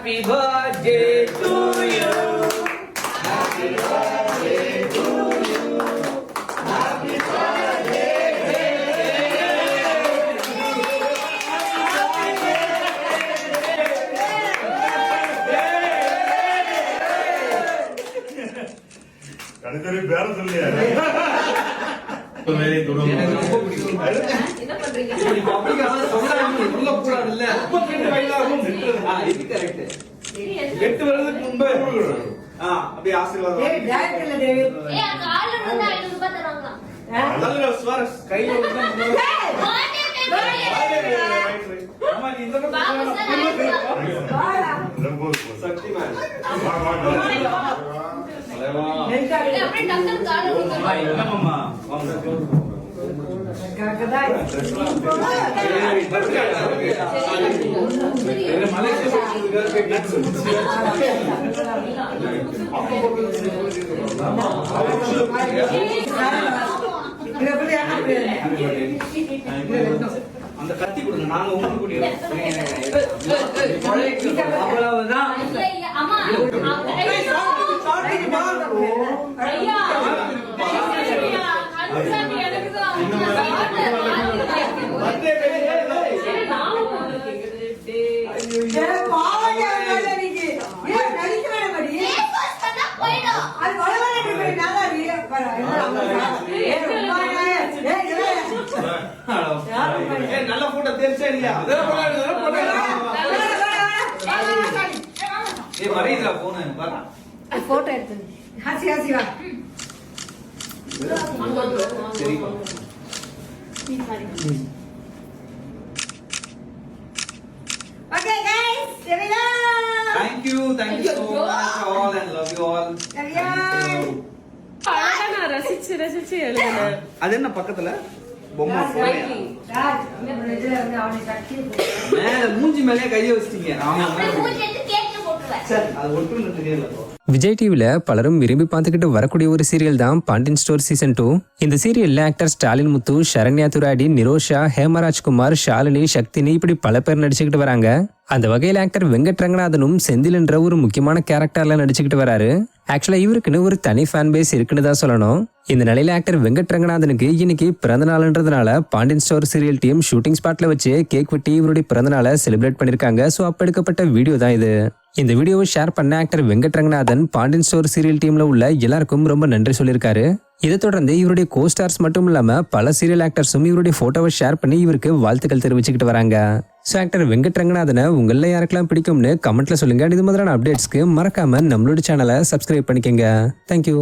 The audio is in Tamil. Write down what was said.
Happy birthday to you. Happy birthday to you. Happy birthday. கடைத்தறி பேர சொல்லியா என்ன பண்றீங்க? உள்ள கூடாது இல்ல 8 வருடத்துக்கு முன்பு அப்படியே ஆசீர்வாதம் நல்ல சுவாரஸ் கையில அம்மா நீ இந்த பக்கம் சக்திமான் என்னம்மா அந்த கத்தி கொடுங்க நாங்க உங்களுக்கு அவ்வளவுதான் நல்ல போட்டோ தெரிச்சா இல்லையா மறையுதா போன வரா போட்டோ எடுத்து ஹாசி ஹாசி வா சரி ஓகே गाइस செவிலா thank you so much all and love you all. நான் ரசிச்சு ரசிச்சு எழுதுனேன். அது என்ன பக்கத்துல பொம்மை ராஜ் இதுல வந்து அவனை சக்தி மேல மூஞ்சி மேலே கைய வச்சிட்டீங்க ஆமா சரி அது ஒட்டுன்னு தெரியல விஜய் டிவில பலரும் விரும்பி பார்த்துக்கிட்டு வரக்கூடிய ஒரு சீரியல் தான் பாண்டியன் ஸ்டோர் சீசன் 2. இந்த சீரியல்ல ஆக்டர் ஸ்டாலின் முத்து, சரண்யா துராடி, நிரோஷா, ஹேமராஜ்குமார், ஷாலினி, சக்தினி இப்படி பல பேர் நடிச்சுக்கிட்டு வராங்க. அந்த வகையில் ஆக்டர் வெங்கட் ரங்கநாதனும் செந்தில் என்ற ஒரு முக்கியமான கேரக்டர்ல நடிச்சுக்கிட்டு வராரு. ஆக்சுவலா இவருக்குன்னு ஒரு தனி ஃபேன் பேஸ் இருக்குன்னு தான் சொல்லணும். இந்த நிலையில ஆக்டர் வெங்கட் ரங்கநாதனுக்கு இன்னைக்கு பிறந்த நாள்ன்றதுனால Pandian store serial team shooting ஸ்பாட்ல வச்சு கேக் வெட்டி இவருடைய பிறந்த நாளை செலிப்ரேட் பண்ணிருக்காங்க. ஸோ அப்ப எடுக்கப்பட்ட வீடியோ தான் இது. இந்த வீடியோவை ஷேர் பண்ண actor Venkat Ranganathan Pandian store serial டீம்ல உள்ள எல்லாருக்கும் ரொம்ப நன்றி சொல்லியிருக்காரு. இதை தொடர்ந்து இவருடைய கோஸ்டார்ஸ் மட்டும் இல்லாம பல சீரியல் ஆக்டர்ஸும் இவருடைய போட்டோவை ஷேர் பண்ணி இவருக்கு வாழ்த்துக்கள் தெரிவிச்சுக்கிட்டு வராங்க. ஸோ ஆக்டர் வெங்கட் ரங்கநாதனை உங்கள யாருக்கெல்லாம் பிடிக்கும்னு கமெண்ட்ல சொல்லுங்க. இது மாதிரியான அப்டேட்ஸ்க்கு மறக்காம நம்மளோட சேனலை சப்ஸ்கிரைப் பண்ணிக்கங்க. தேங்க்யூ.